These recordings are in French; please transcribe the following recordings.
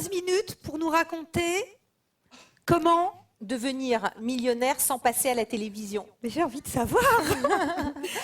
15 minutes pour nous raconter comment devenir millionnaire sans passer à la télévision. Mais j'ai envie de savoir.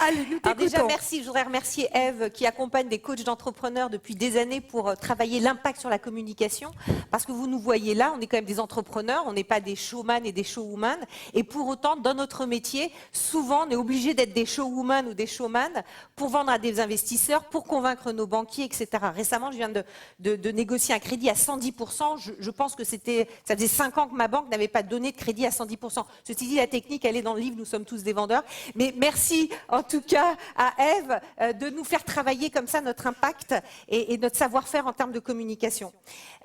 Allez, nous t'écoutons. Déjà, merci. Je voudrais remercier Ève qui accompagne des coachs d'entrepreneurs depuis des années pour travailler l'impact sur la communication. Parce que vous nous voyez là, on est quand même des entrepreneurs, on n'est pas des showman et des showwomen. Et pour autant, dans notre métier, souvent, on est obligé d'être des showwomen ou des showman pour vendre à des investisseurs, pour convaincre nos banquiers, etc. Récemment, je viens de négocier un crédit à 110%. Je pense que ça faisait 5 ans que ma banque n'avait pas donné de crédit à 110%. Ceci dit, la technique, elle est dans le livre, nous sommes tous des vendeurs. Mais merci en tout cas à Ève de nous faire travailler comme ça notre impact et notre savoir-faire en termes de communication.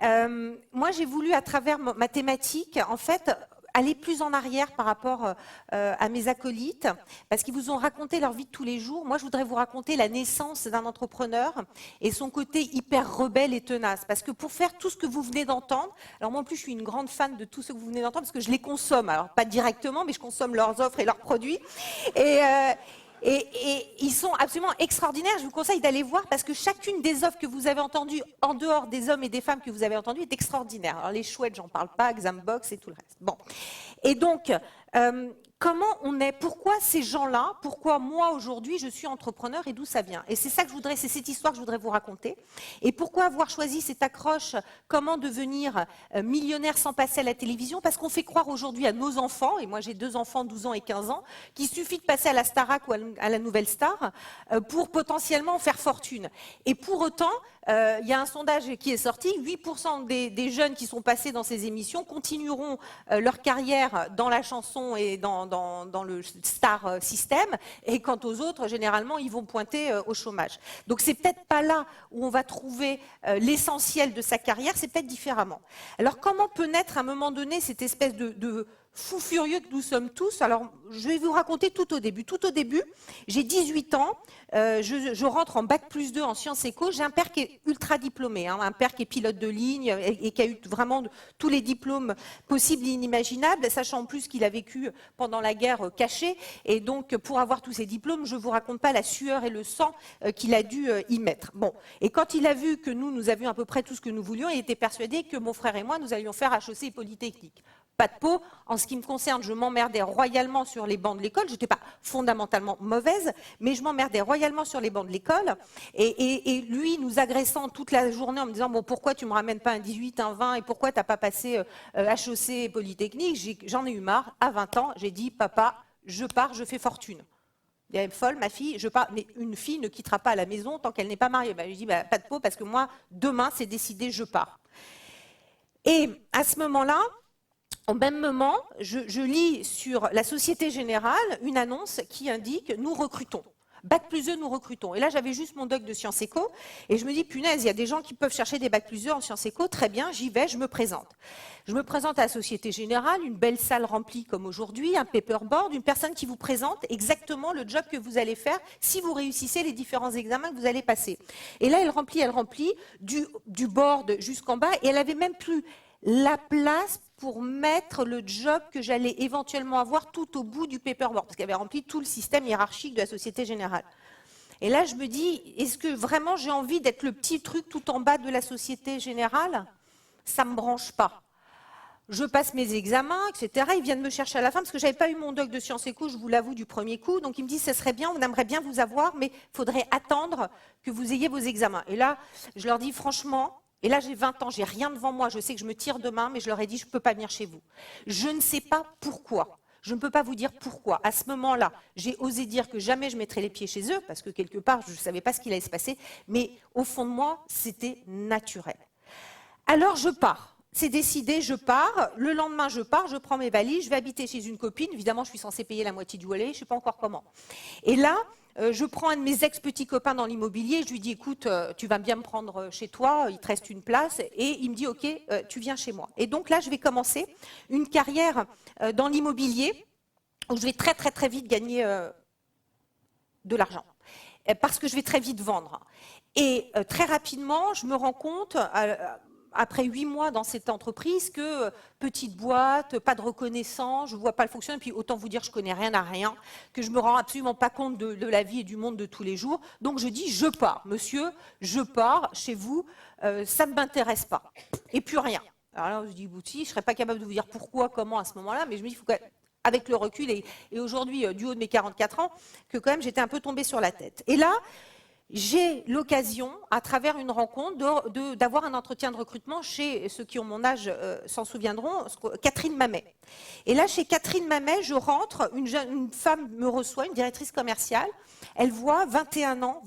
Moi, j'ai voulu, à travers ma thématique, en fait, aller plus en arrière par rapport à mes acolytes, parce qu'ils vous ont raconté leur vie de tous les jours. Moi, je voudrais vous raconter la naissance d'un entrepreneur et son côté hyper rebelle et tenace. Parce que pour faire tout ce que vous venez d'entendre, alors moi en plus, je suis une grande fan de tout ce que vous venez d'entendre, parce que je les consomme. Alors, pas directement, mais je consomme leurs offres et leurs produits. Et ils sont absolument extraordinaires. Je vous conseille d'aller voir parce que chacune des offres que vous avez entendues, en dehors des hommes et des femmes que vous avez entendues, est extraordinaire. Alors les chouettes, j'en parle pas, Xambox et tout le reste. Bon. Et donc, comment on est, pourquoi ces gens-là, pourquoi moi aujourd'hui je suis entrepreneur et d'où ça vient? Et c'est ça que je voudrais, c'est cette histoire que je voudrais vous raconter. Et pourquoi avoir choisi cette accroche, comment devenir millionnaire sans passer à la télévision? Parce qu'on fait croire aujourd'hui à nos enfants, et moi j'ai 2 enfants, 12 ans et 15 ans, qu'il suffit de passer à la Starac ou à la Nouvelle Star pour potentiellement faire fortune. Et pour autant, il y a un sondage qui est sorti, 8% des jeunes qui sont passés dans ces émissions continueront leur carrière dans la chanson et dans le star system, et quant aux autres, généralement, ils vont pointer au chômage. Donc c'est peut-être pas là où on va trouver l'essentiel de sa carrière, c'est peut-être différemment. Alors comment peut naître à un moment donné cette espèce de fou furieux que nous sommes tous? Alors, je vais vous raconter tout au début. Tout au début, j'ai 18 ans, je rentre en bac+2 en sciences éco. J'ai un père qui est ultra diplômé, hein, un père qui est pilote de ligne et qui a eu vraiment tous les diplômes possibles et inimaginables, sachant en plus qu'il a vécu pendant la guerre caché. Et donc, pour avoir tous ces diplômes, je ne vous raconte pas la sueur et le sang qu'il a dû y mettre. Bon, et quand il a vu que nous avions à peu près tout ce que nous voulions, il était persuadé que mon frère et moi, nous allions faire HEC et Polytechnique. Pas de peau. En ce qui me concerne, je m'emmerdais royalement sur les bancs de l'école. Je n'étais pas fondamentalement mauvaise, mais je m'emmerdais royalement sur les bancs de l'école. Et lui, nous agressant toute la journée en me disant « Bon, pourquoi tu ne me ramènes pas un 18, un 20 et pourquoi tu n'as pas passé HEC et Polytechnique ?» J'en ai eu marre. À 20 ans, j'ai dit « Papa, je pars, je fais fortune. » Elle est folle, ma fille, je pars. Mais une fille ne quittera pas la maison tant qu'elle n'est pas mariée. Je lui dis « Pas de peau, parce que moi, demain, c'est décidé, je pars. » Et à ce moment-là, au même moment, je lis sur la Société Générale une annonce qui indique « Nous recrutons ». Bac+2, nous recrutons. Et là, j'avais juste mon doc de sciences éco. Et je me dis, punaise, il y a des gens qui peuvent chercher des Bac+2 en sciences éco. Très bien, j'y vais, je me présente. Je me présente à la Société Générale, une belle salle remplie comme aujourd'hui, un paperboard, une personne qui vous présente exactement le job que vous allez faire si vous réussissez les différents examens que vous allez passer. Et là, elle remplit du board jusqu'en bas. Et elle avait même plus la place pour mettre le job que j'allais éventuellement avoir tout au bout du paperboard, parce qu'elle avait rempli tout le système hiérarchique de la Société Générale. Et là, je me dis, est-ce que vraiment j'ai envie d'être le petit truc tout en bas de la Société Générale? Ça ne me branche pas. Je passe mes examens, etc. Ils viennent me chercher à la fin, parce que je n'avais pas eu mon doc de sciences éco, je vous l'avoue, du premier coup. Donc, ils me disent, ce serait bien, on aimerait bien vous avoir, mais il faudrait attendre que vous ayez vos examens. Et là, je leur dis, franchement, et là, j'ai 20 ans, j'ai rien devant moi, je sais que je me tire demain, mais je leur ai dit, je ne peux pas venir chez vous. Je ne sais pas pourquoi. Je ne peux pas vous dire pourquoi. À ce moment-là, j'ai osé dire que jamais je mettrais les pieds chez eux, parce que quelque part, je ne savais pas ce qu'il allait se passer, mais au fond de moi, c'était naturel. Alors, je pars. C'est décidé, je pars. Le lendemain, je pars, je prends mes valises, je vais habiter chez une copine. Évidemment, je suis censée payer la moitié du loyer, je ne sais pas encore comment. Et là, je prends un de mes ex-petits copains dans l'immobilier, je lui dis, écoute, tu vas bien me prendre chez toi, il te reste une place, et il me dit, ok, tu viens chez moi. Et donc là, je vais commencer une carrière dans l'immobilier, où je vais très très très vite gagner de l'argent, parce que je vais très vite vendre. Et très rapidement, je me rends compte, après 8 mois dans cette entreprise, que petite boîte, pas de reconnaissance, je ne vois pas le fonctionnement, et puis autant vous dire que je ne connais rien à rien, que je ne me rends absolument pas compte de la vie et du monde de tous les jours. Donc je dis, je pars, monsieur, je pars chez vous, ça ne m'intéresse pas. et plus rien. Alors là, je dis, je ne serais pas capable de vous dire pourquoi, comment à ce moment-là, mais je me dis, il faut avec le recul et aujourd'hui, du haut de mes 44 ans, que quand même j'étais un peu tombée sur la tête. Et là, j'ai l'occasion, à travers une rencontre, d'avoir un entretien de recrutement chez ceux qui ont mon âge s'en souviendront, Catherine Mamet. Et là, chez Catherine Mamet, je rentre, une femme me reçoit, une directrice commerciale, elle voit 21 ans,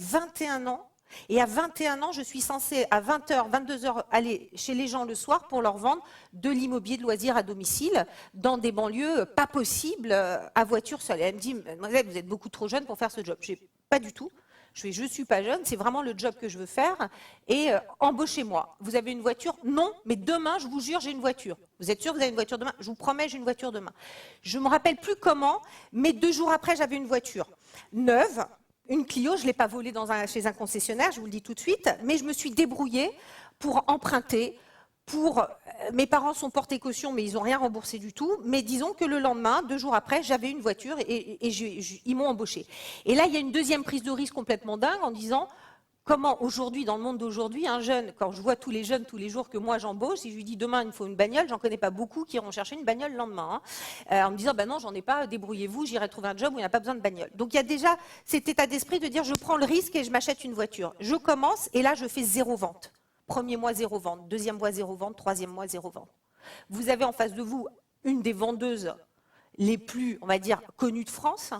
et à 21 ans, je suis censée, à 20h, 22h, aller chez les gens le soir pour leur vendre de l'immobilier de loisirs à domicile dans des banlieues pas possibles, à voiture seule. Et elle me dit, mademoiselle, vous êtes beaucoup trop jeune pour faire ce job. Je dis, pas du tout. Je suis pas jeune, c'est vraiment le job que je veux faire et embauchez-moi. Vous avez une voiture? Non, mais demain, je vous jure, j'ai une voiture. Vous êtes sûr que vous avez une voiture demain? Je vous promets, j'ai une voiture demain. Je me rappelle plus comment, mais 2 jours après, j'avais une voiture neuve. Une Clio, je ne l'ai pas volée chez un concessionnaire, je vous le dis tout de suite, mais je me suis débrouillée pour emprunter. Mes parents sont portés caution, mais ils n'ont rien remboursé du tout. Mais disons que le lendemain, 2 jours après, j'avais une voiture et ils m'ont embauchée. Et là, il y a une deuxième prise de risque complètement dingue en disant comment aujourd'hui, dans le monde d'aujourd'hui, un jeune, quand je vois tous les jeunes tous les jours que moi j'embauche, si je lui dis demain il me faut une bagnole, j'en connais pas beaucoup qui iront chercher une bagnole le lendemain. En me disant ben non, j'en ai pas, débrouillez-vous, j'irai trouver un job où il n'y a pas besoin de bagnole. Donc il y a déjà cet état d'esprit de dire je prends le risque et je m'achète une voiture. Je commence et là je fais 0 vente. Premier mois 0 vente, deuxième mois 0 vente, troisième mois 0 vente. Vous avez en face de vous une des vendeuses les plus, on va dire, connues de France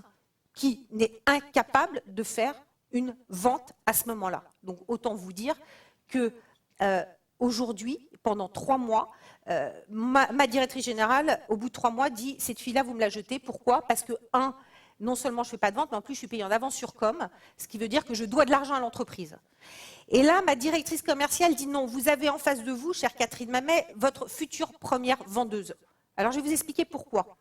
qui n'est incapable de faire une vente à ce moment-là. Donc autant vous dire que aujourd'hui, pendant 3 mois, ma directrice générale, au bout de 3 mois, dit cette fille-là, vous me la jetez. Pourquoi? Parce que, non seulement je ne fais pas de vente, mais en plus je suis payée en avance sur com, ce qui veut dire que je dois de l'argent à l'entreprise. Et là, ma directrice commerciale dit non, vous avez en face de vous, chère Catherine Mamet, votre future première vendeuse. Alors je vais vous expliquer pourquoi.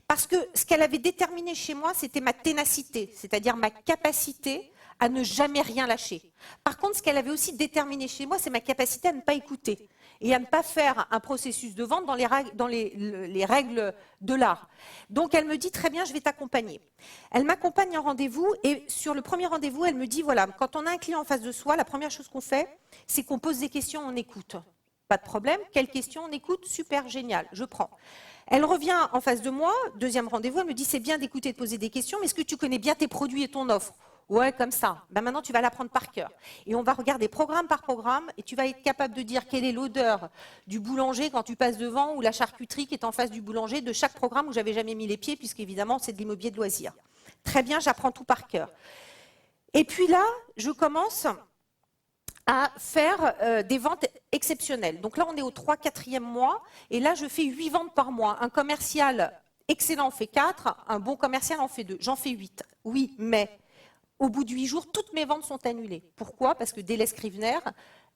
Parce que ce qu'elle avait déterminé chez moi, c'était ma ténacité, c'est-à-dire ma capacité à ne jamais rien lâcher. Par contre, ce qu'elle avait aussi déterminé chez moi, c'est ma capacité à ne pas écouter et à ne pas faire un processus de vente dans les règles de l'art. Donc, elle me dit, très bien, je vais t'accompagner. Elle m'accompagne en rendez-vous et sur le premier rendez-vous, elle me dit, voilà, quand on a un client en face de soi, la première chose qu'on fait, c'est qu'on pose des questions, on écoute. Pas de problème, quelles questions on écoute? Super, génial, je prends. Elle revient en face de moi, deuxième rendez-vous, elle me dit, c'est bien d'écouter et de poser des questions, mais est-ce que tu connais bien tes produits et ton offre? Ouais, comme ça. Ben maintenant, tu vas l'apprendre par cœur. Et on va regarder programme par programme et tu vas être capable de dire quelle est l'odeur du boulanger quand tu passes devant ou la charcuterie qui est en face du boulanger de chaque programme où j'avais jamais mis les pieds puisqu'évidemment, c'est de l'immobilier de loisirs. Très bien, j'apprends tout par cœur. Et puis là, je commence à faire des ventes exceptionnelles. Donc là, on est au 3-4e mois et là, je fais 8 ventes par mois. Un commercial excellent en fait 4, un bon commercial en fait 2. J'en fais 8. Oui, mais au bout de 8 jours, toutes mes ventes sont annulées. Pourquoi? Parce que délai scrivener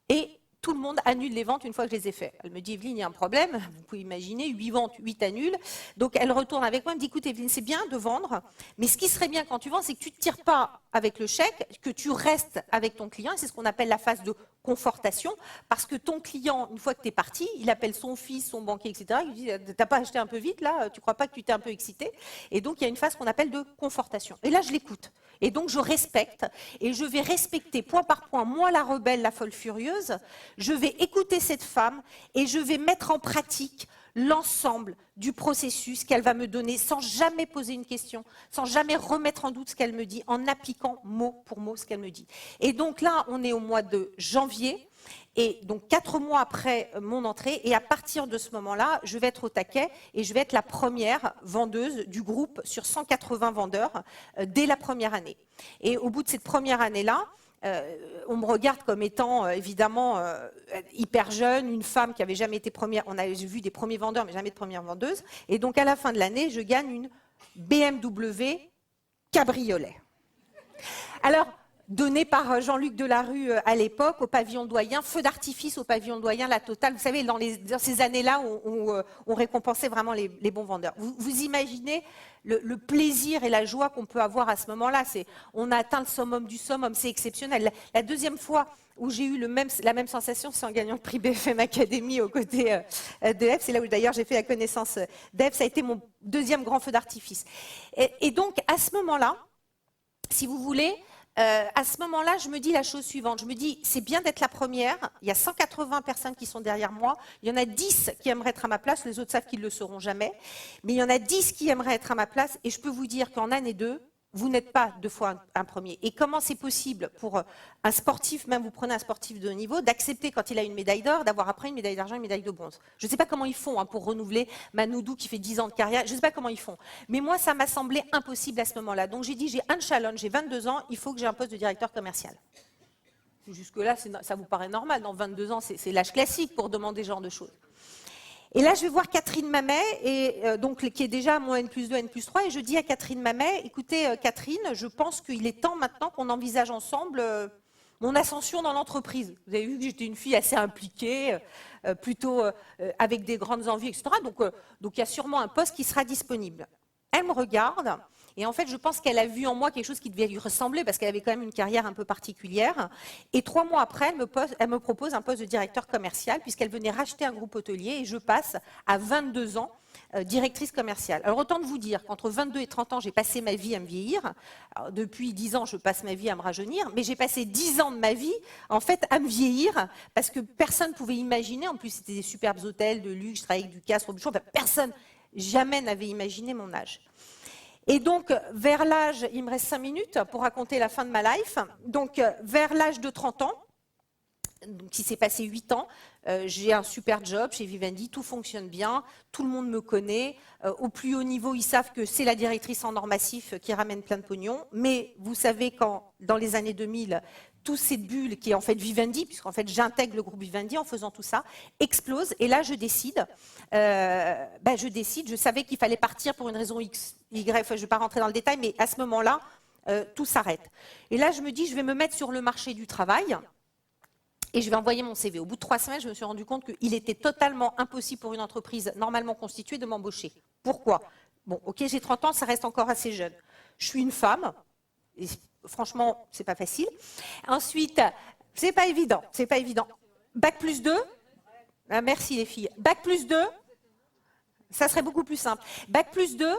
et tout le monde annule les ventes une fois que je les ai faites. Elle me dit, Evelyne, il y a un problème. Vous pouvez imaginer, 8 ventes, 8 annulent. Donc, elle retourne avec moi, elle me dit, écoute, Evelyne, c'est bien de vendre, mais ce qui serait bien quand tu vends, c'est que tu ne te tires pas avec le chèque, que tu restes avec ton client. Et c'est ce qu'on appelle la phase de confortation, parce que ton client, une fois que tu es parti, il appelle son fils, son banquier, etc. Il lui dit, t'as pas acheté un peu vite, là? Tu ne crois pas que tu t'es un peu excité? Et donc, il y a une phase qu'on appelle de confortation. Et là, je l'écoute. Et donc, je respecte, et je vais respecter point par point, moi, la rebelle, la folle furieuse, je vais écouter cette femme, et je vais mettre en pratique l'ensemble du processus qu'elle va me donner, sans jamais poser une question, sans jamais remettre en doute ce qu'elle me dit, en appliquant mot pour mot ce qu'elle me dit. Et donc là, on est au mois de janvier, et donc 4 mois après mon entrée, et à partir de ce moment-là, je vais être au taquet et je vais être la première vendeuse du groupe sur 180 vendeurs dès la première année. Et au bout de cette première année-là, on me regarde comme étant évidemment hyper jeune, une femme qui n'avait jamais été première. On a vu des premiers vendeurs, mais jamais de première vendeuse. Et donc à la fin de l'année, je gagne une BMW cabriolet. Alors, donné par Jean-Luc Delarue à l'époque, au pavillon Doyen, feu d'artifice au pavillon Doyen, la totale. Vous savez, dans ces années-là, on récompensait vraiment les bons vendeurs. Vous imaginez le plaisir et la joie qu'on peut avoir à ce moment-là. On a atteint le summum du summum, c'est exceptionnel. La deuxième fois où j'ai eu la même sensation, c'est en gagnant le prix BFM Academy aux côtés d'Eve. C'est là où d'ailleurs j'ai fait la connaissance d'Eve. Ça a été mon deuxième grand feu d'artifice. Et donc, à ce moment-là, si vous voulez, à ce moment-là, je me dis la chose suivante. Je me dis, c'est bien d'être la première. Il y a 180 personnes qui sont derrière moi. Il y en a 10 qui aimeraient être à ma place. Les autres savent qu'ils ne le seront jamais. Mais il y en a 10 qui aimeraient être à ma place. Et je peux vous dire qu'en année 2, vous n'êtes pas 2 fois un premier. Et comment c'est possible pour un sportif, même vous prenez un sportif de haut niveau, d'accepter quand il a une médaille d'or, d'avoir après une médaille d'argent, une médaille de bronze? Je ne sais pas comment ils font pour renouveler Manoudou qui fait 10 ans de carrière. Je ne sais pas comment ils font. Mais moi, ça m'a semblé impossible à ce moment-là. Donc j'ai dit, j'ai un challenge, j'ai 22 ans, il faut que j'ai un poste de directeur commercial. Jusque-là, ça vous paraît normal. Dans 22 ans, c'est l'âge classique pour demander ce genre de choses. Et là, je vais voir Catherine Mamet, qui est déjà à mon N+2, N+3, et je dis à Catherine Mamet, écoutez Catherine, je pense qu'il est temps maintenant qu'on envisage ensemble mon ascension dans l'entreprise. Vous avez vu que j'étais une fille assez impliquée, plutôt avec des grandes envies, etc. Donc il y a sûrement un poste qui sera disponible. Elle me regarde, et en fait, je pense qu'elle a vu en moi quelque chose qui devait lui ressembler, parce qu'elle avait quand même une carrière un peu particulière. Et 3 mois après, elle me propose un poste de directeur commercial, puisqu'elle venait racheter un groupe hôtelier, et je passe à 22 ans directrice commerciale. Alors autant de vous dire qu'entre 22 et 30 ans, j'ai passé ma vie à me vieillir. Alors, depuis 10 ans, je passe ma vie à me rajeunir, mais j'ai passé 10 ans de ma vie, en fait, à me vieillir, parce que personne ne pouvait imaginer, en plus c'était des superbes hôtels de luxe, je travaillais avec du Castro, personne jamais n'avait imaginé mon âge. Et donc, vers l'âge, il me reste 5 minutes pour raconter la fin de ma life. Donc, vers l'âge de 30 ans, donc il s'est passé 8 ans, j'ai un super job chez Vivendi, tout fonctionne bien, tout le monde me connaît. Au plus haut niveau, ils savent que c'est la directrice en or massif qui ramène plein de pognon. Mais vous savez, dans les années 2000, toute cette bulle qui est en fait Vivendi, puisqu'en fait j'intègre le groupe Vivendi en faisant tout ça, explose. Et là, je décide, je savais qu'il fallait partir pour une raison X, Y, je ne vais pas rentrer dans le détail, mais à ce moment-là, tout s'arrête. Et là, je me dis, je vais me mettre sur le marché du travail. Et je vais envoyer mon CV. Au bout de 3 semaines, je me suis rendu compte qu'il était totalement impossible pour une entreprise normalement constituée de m'embaucher. Pourquoi? Bon, ok, j'ai 30 ans, ça reste encore assez jeune. Je suis une femme, et franchement, c'est pas facile. Ensuite, c'est pas évident, c'est pas évident. Bac+2, merci les filles. Bac+2, ça serait beaucoup plus simple. Bac+2,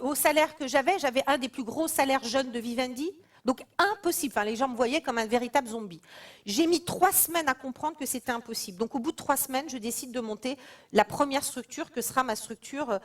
au salaire que j'avais un des plus gros salaires jeunes de Vivendi. Donc impossible, enfin, les gens me voyaient comme un véritable zombie. J'ai mis 3 semaines à comprendre que c'était impossible. Donc au bout de 3 semaines, je décide de monter la première structure que sera ma structure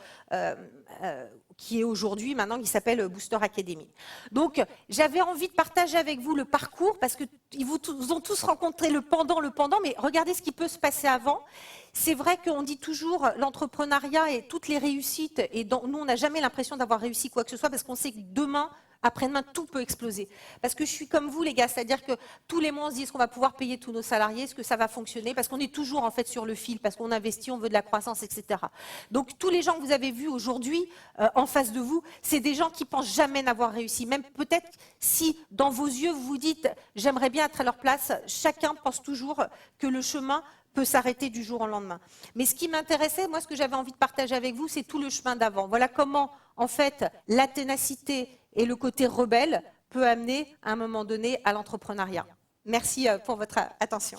qui est aujourd'hui, maintenant, qui s'appelle Booster Academy. Donc j'avais envie de partager avec vous le parcours parce que vous ont tous rencontré le pendant, mais regardez ce qui peut se passer avant. C'est vrai qu'on dit toujours l'entrepreneuriat et toutes les réussites, et nous on n'a jamais l'impression d'avoir réussi quoi que ce soit parce qu'on sait que demain, après-demain, tout peut exploser. Parce que je suis comme vous, les gars, c'est-à-dire que tous les mois, on se dit est-ce qu'on va pouvoir payer tous nos salariés, est-ce que ça va fonctionner, parce qu'on est toujours en fait sur le fil, parce qu'on investit, on veut de la croissance, etc. Donc tous les gens que vous avez vus aujourd'hui en face de vous, c'est des gens qui pensent jamais n'avoir réussi. Même peut-être si dans vos yeux vous vous dites j'aimerais bien être à leur place, chacun pense toujours que le chemin peut s'arrêter du jour au lendemain. Mais ce qui m'intéressait, moi, ce que j'avais envie de partager avec vous, c'est tout le chemin d'avant. Voilà comment, en fait, la ténacité et le côté rebelle peut amener, à un moment donné, à l'entrepreneuriat. Merci pour votre attention.